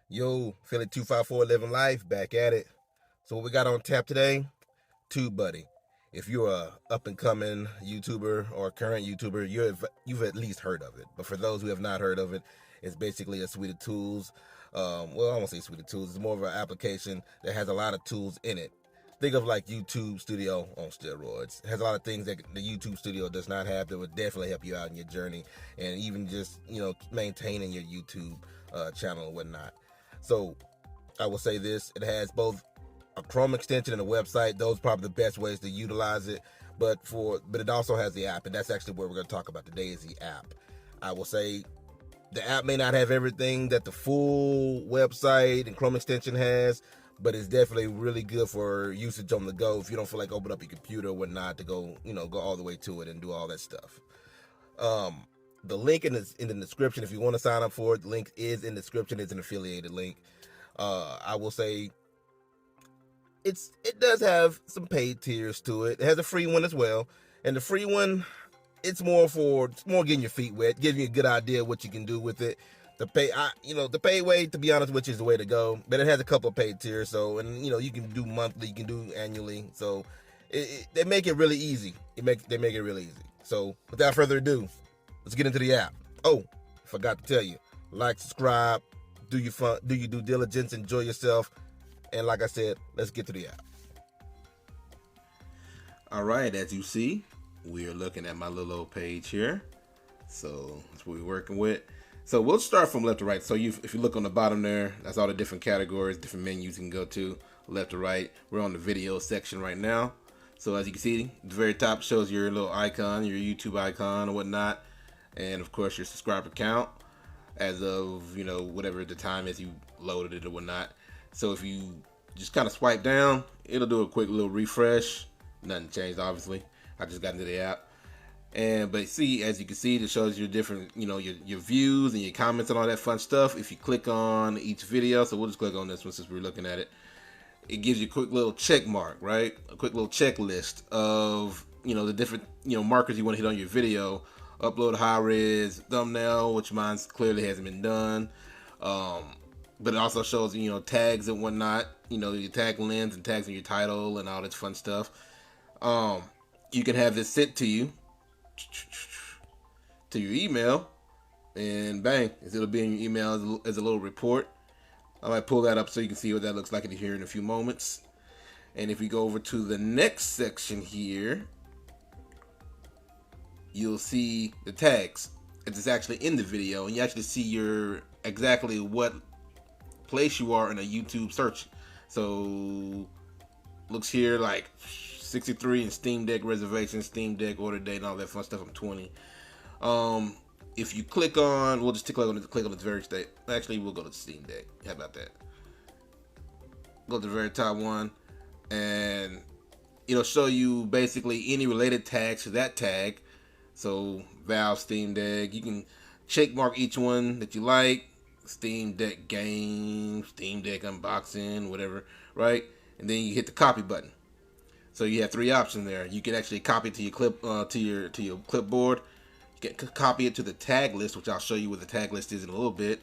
Yo, Philly 254 living life, back at it. So what we got on tap today? TubeBuddy. If you're a up and coming YouTuber or current YouTuber, you've at least heard of it. But for those who have not heard of it, it's basically a suite of tools. Well, I won't say suite of tools. It's more of an application that has a lot of tools in it. Think of like YouTube Studio on steroids. It has a lot of things that the YouTube Studio does not have that would definitely help you out in your journey and even just maintaining your YouTube channel and whatnot. So I will say this: it has both a Chrome extension and a website. Those are probably the best ways to utilize it. But it also has the app, and that's actually what we're going to talk about today is the app. I will say the app may not have everything that the full website and Chrome extension has, but it's definitely really good for usage on the go if you don't feel like open up your computer or whatnot to go all the way to it and do all that stuff. The link in the description if you want to sign up for it. The link is in the description. It's an affiliated link. I will say it does have some paid tiers to it. It has a free one as well, and the free one it's more getting your feet wet, giving you a good idea of what you can do with it. The pay way, to be honest, which is the way to go. But it has a couple of paid tiers, so and you can do monthly, you can do annually. So they make it really easy. They make it really easy. So without further ado, let's get into the app. Oh, forgot to tell you, like, subscribe, do your due diligence, enjoy yourself, and like I said, let's get to the app. All right, as you see, we are looking at my little old page here. So that's what we're working with. So we'll start from left to right. So if you look on the bottom there, that's all the different categories, different menus you can go to, left to right. We're on the video section right now. So as you can see, the very top shows your little icon, your YouTube icon or whatnot. And of course your subscriber count as of, whatever the time is you loaded it or whatnot. So if you just kind of swipe down, it'll do a quick little refresh. Nothing changed, obviously. I just got into the app. But see, as you can see, it shows you different, your views and your comments and all that fun stuff. If you click on each video, so we'll just click on this one since we're looking at it. It gives you a quick little check mark, right? A quick little checklist of, the different, markers you want to hit on your video. Upload high res thumbnail, which mine clearly hasn't been done. But it also shows, tags and whatnot, your tag lens and tags in your title and all this fun stuff. You can have this sent to you to your email, and bang, it'll be in your email as a little report. I might pull that up so you can see what that looks like here in a few moments. And if we go over to the next section here, you'll see the tags. It's actually in the video, and you actually see exactly what place you are in a YouTube search. So looks here like 63 and Steam Deck reservation, Steam Deck order date, and all that fun stuff. I'm 20. If you click on, we'll just click on the very state. Actually, we'll go to Steam Deck. How about that? Go to the very top one, and it'll show you basically any related tags to that tag. So Valve, Steam Deck. You can check mark each one that you like. Steam Deck game, Steam Deck unboxing, whatever, right? And then you hit the copy button. So you have three options there. You can actually copy it to your clipboard. You can copy it to the tag list, which I'll show you what the tag list is in a little bit,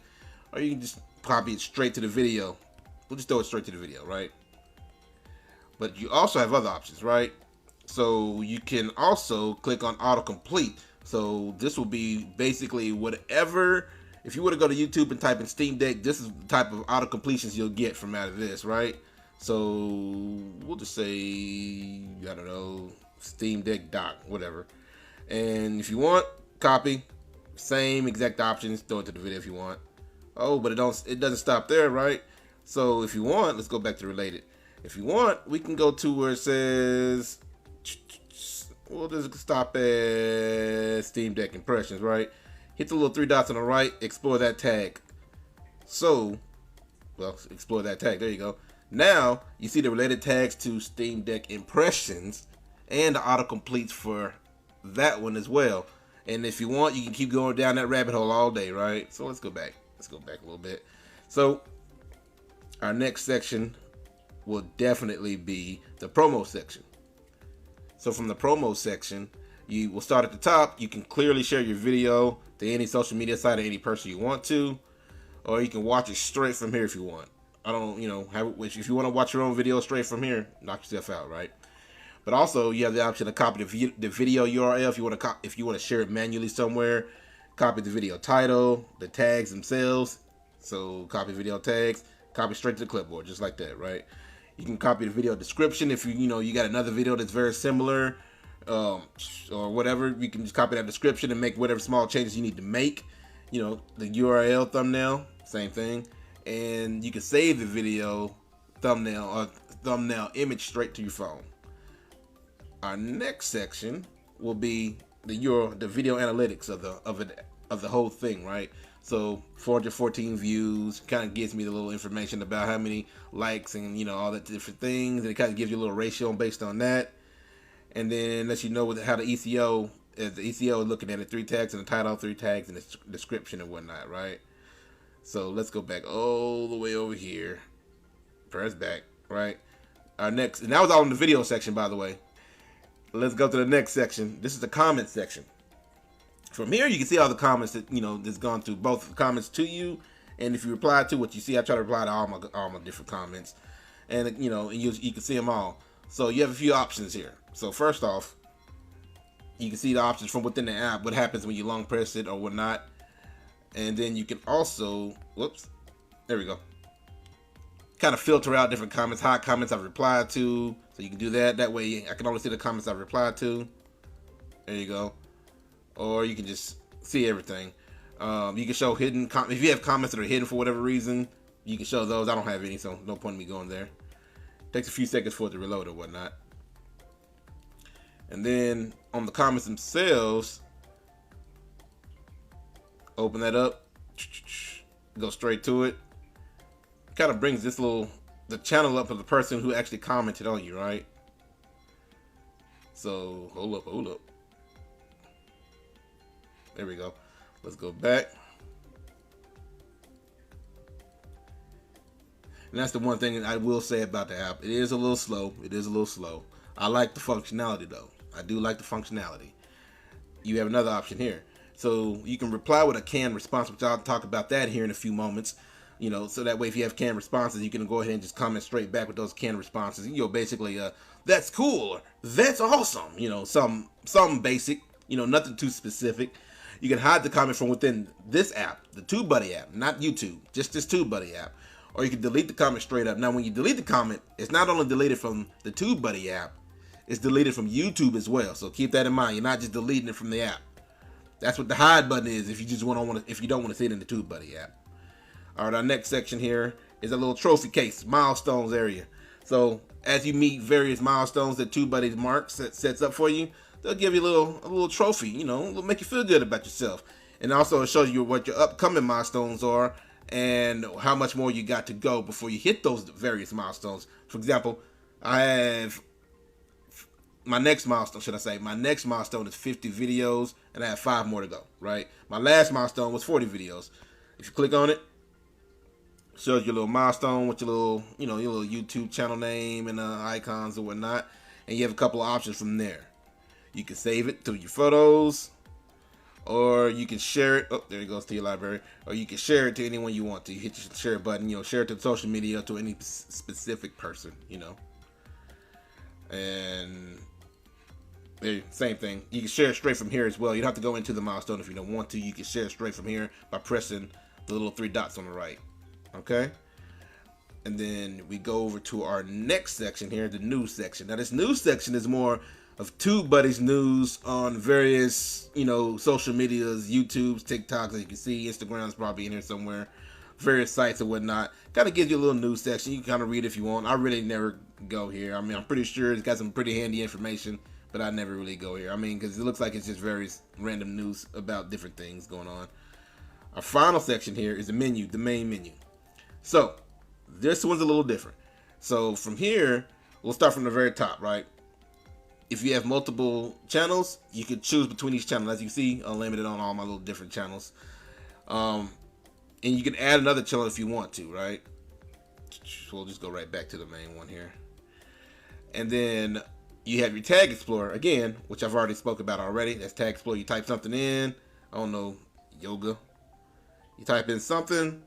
or you can just copy it straight to the video. We'll just throw it straight to the video, right? But you also have other options, right? So you can also click on autocomplete. So this will be basically whatever. If you were to go to YouTube and type in Steam Deck, this is the type of autocompletions you'll get from out of this, right? So we'll just say, I don't know, Steam Deck dock, whatever. And if you want, copy, same exact options, throw it to the video if you want. Oh, but it doesn't stop there, right? So if you want, let's go back to related. If you want, we can go to where it says, we'll just stop at Steam Deck impressions, right? Hit the little three dots on the right, explore that tag. So, well, explore that tag, there you go. Now, you see the related tags to Steam Deck impressions and the autocompletes for that one as well. And if you want, you can keep going down that rabbit hole all day, right? So let's go back. Let's go back a little bit. So, our next section will definitely be the promo section. So from the promo section, you will start at the top. You can clearly share your video to any social media site or any person you want to. or you can watch it straight from here if you want. I don't, if you want to watch your own video straight from here, knock yourself out, right? But also, you have the option to copy the video URL if you want to share it manually somewhere. Copy the video title, the tags themselves. So copy video tags, copy straight to the clipboard, just like that, right? You can copy the video description if you got another video that's very similar, or whatever. You can just copy that description and make whatever small changes you need to make. The URL, thumbnail, same thing. And you can save the video thumbnail image straight to your phone. Our next section will be the video analytics of the whole thing, right? So 414 views kind of gives me the little information about how many likes and all that different things, and it kind of gives you a little ratio based on that. And then lets you know how the ECO is looking at it: 3 tags in the title, 3 tags in the description and whatnot, right? So let's go back all the way over here. Press back, right? Our next, and that was all in the video section, by the way. Let's go to the next section. This is the comment section. From here, you can see all the comments that that's gone through, both the comments to you, and if you reply to what you see, I try to reply to all my different comments, and you can see them all. So you have a few options here. So first off, you can see the options from within the app, what happens when you long press it or whatnot. And then you can also, there we go, kind of filter out different comments, hot comments I've replied to. So you can do that. That way I can only see the comments I've replied to. There you go. Or you can just see everything. You can show hidden if you have comments that are hidden for whatever reason, you can show those. I don't have any, so no point in me going there. Takes a few seconds for it to reload or whatnot. And then on the comments themselves, open that up, go straight to it. Kind of brings the channel up of the person who actually commented on you, right? So hold up. There we go. Let's go back. And that's the one thing I will say about the app. It is a little slow. I like the functionality though. I do like the functionality. You have another option here. So you can reply with a canned response, which I'll talk about that here in a few moments. So that way if you have canned responses, you can go ahead and just comment straight back with those canned responses. Basically, that's cool, or that's awesome. Some basic, nothing too specific. You can hide the comment from within this app, the TubeBuddy app, not YouTube, just this TubeBuddy app. Or you can delete the comment straight up. Now, when you delete the comment, it's not only deleted from the TubeBuddy app, it's deleted from YouTube as well. So keep that in mind. You're not just deleting it from the app. That's what the hide button is if you don't want to see it in the TubeBuddy app. All right, our next section here is a little trophy case, milestones area. So as you meet various milestones that TubeBuddy marks sets up for you, they'll give you a little trophy. It'll make you feel good about yourself. And also it shows you what your upcoming milestones are and how much more you got to go before you hit those various milestones. For example, I have my next milestone is 50 videos, and I have 5 more to go, right? My last milestone was 40 videos. If you click on it, shows your little milestone with your little YouTube channel name and icons and whatnot, and you have a couple of options from there. You can save it to your photos, or you can share it. Oh, there it goes to your library. Or you can share it to anyone you want to. You hit your share button. Share it to social media, to any specific person. And same thing. You can share it straight from here as well. You don't have to go into the milestone if you don't want to. You can share it straight from here by pressing the little 3 dots on the right. Okay. And then we go over to our next section here, the news section. Now this news section is more of TubeBuddy's news on various, social medias, YouTube's, TikToks, as you can see, Instagram's probably in here somewhere, various sites and whatnot. Kind of gives you a little news section. You can kind of read if you want. I really never go here. I'm pretty sure it's got some pretty handy information, but I never really go here. Because it looks like it's just various random news about different things going on. Our final section here is the menu, the main menu. So this one's a little different. So from here, we'll start from the very top, right? If you have multiple channels, you can choose between each channel. As you see, unlimited on all my little different channels. And you can add another channel if you want to, right? We'll just go right back to the main one here. And then you have your Tag Explorer, again, which I've already spoke about already. That's Tag Explorer. You type something in. I don't know, yoga. You type in something,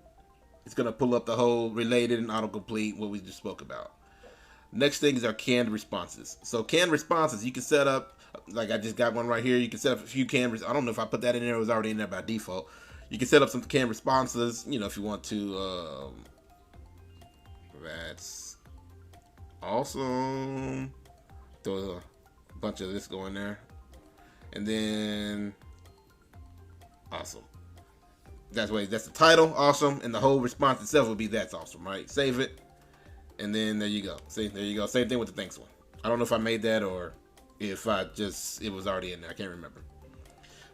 It's gonna pull up the whole related and autocomplete what we just spoke about. Next thing is our canned responses. So canned responses, you can set up, like I just got one right here. You can set up a few canned. I don't know if I put that in there. It was already in there by default. You can set up some canned responses. You know, if you want to. That's awesome. Throw a bunch of this going there, and then awesome. That's the title, awesome, and the whole response itself will be that's awesome, right? Save it, and then there you go. See, there you go. Same thing with the thanks one. I don't know if I made that or if it was already in there. I can't remember.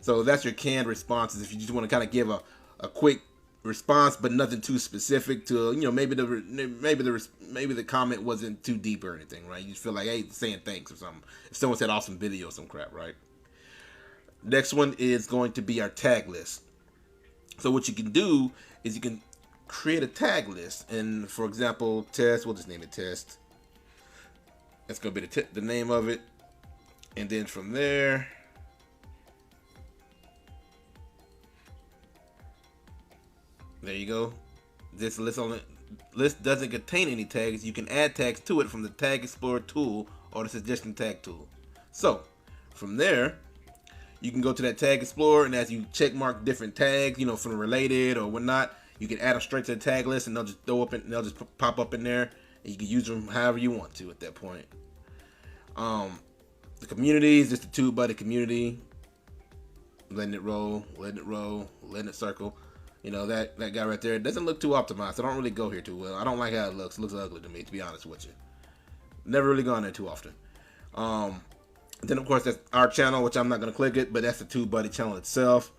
So that's your canned responses. If you just want to kind of give a quick response, but nothing too specific to, you know, maybe the comment wasn't too deep or anything, right? You just feel like, hey, saying thanks or something. If someone said awesome video or some crap, right? Next one is going to be our tag list. So what you can do is you can create a tag list, and for example, test. We'll just name it test. That's gonna be the name of it, and then from there, there you go. This list doesn't contain any tags. You can add tags to it from the Tag Explorer tool or the Suggestion Tag tool. So from there, you can go to that Tag Explorer, and as you check mark different tags, you know, from related or whatnot, you can add them straight to the tag list, and they'll just pop up in there, and you can use them however you want to at that point. The community is just the TubeBuddy community. Letting it roll, letting it circle. You know, that guy right there, it doesn't look too optimized. I don't really go here too well. I don't like how it looks. It looks ugly to me, to be honest with you. Never really gone there too often. Then, of course, that's our channel, which I'm not going to click it, but that's the TubeBuddy channel itself.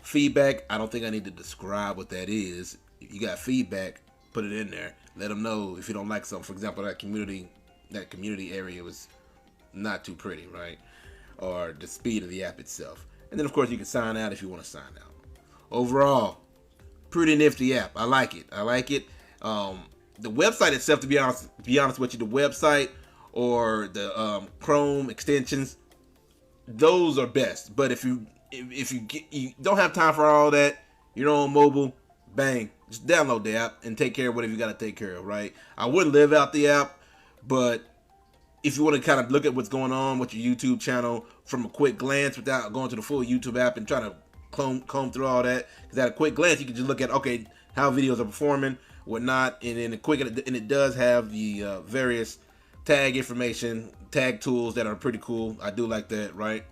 Feedback, I don't think I need to describe what that is. If you got feedback, put it in there. Let them know if you don't like something. For example, that community area was not too pretty, right? Or the speed of the app itself. And then, of course, you can sign out if you want to sign out. Overall, pretty nifty app. I like it. The website itself, to be honest with you, the website or the Chrome extensions, those are best. But if you don't have time for all that, you're on mobile, bang, just download the app and take care of whatever you got to take care of, right? I wouldn't live out the app, but if you want to kind of look at what's going on with your YouTube channel from a quick glance without going to the full YouTube app and trying to comb through all that, because at a quick glance you can just look at, okay, how videos are performing, whatnot, and then it does have the various tag information, tag tools that are pretty cool. I do like that, right?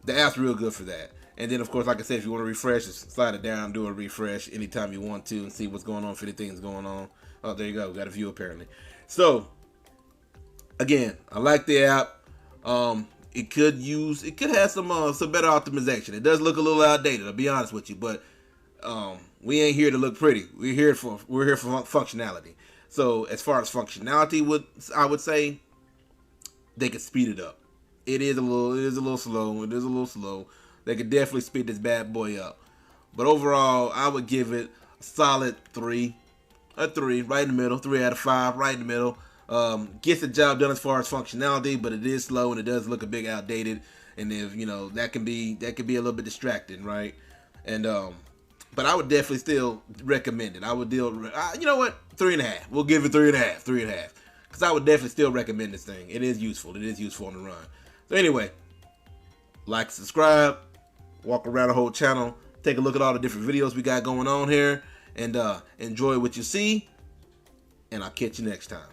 The app's real good for that. And then, of course, like I said, if you want to refresh, just slide it down, do a refresh anytime you want to, and see what's going on, if anything's going on. Oh, there you go. Got a view, apparently. So, again, I like the app. It could have some better optimization. It does look a little outdated, I'll be honest with you, but we ain't here to look pretty. We're here for functionality. So as far as functionality, I would say they could speed it up. It is a little slow. They could definitely speed this bad boy up. But overall, I would give it a solid 3. A 3, right in the middle. 3 out of 5, right in the middle. Gets the job done as far as functionality, but it is slow and it does look a bit outdated. And if you know, that can be a little bit distracting, right? And but I would definitely still recommend it. I would you know what? 3.5. We'll give it 3.5. 3.5. Because I would definitely still recommend this thing. It is useful. It is useful on the run. So anyway, like, subscribe, walk around the whole channel, take a look at all the different videos we got going on here, and enjoy what you see. And I'll catch you next time.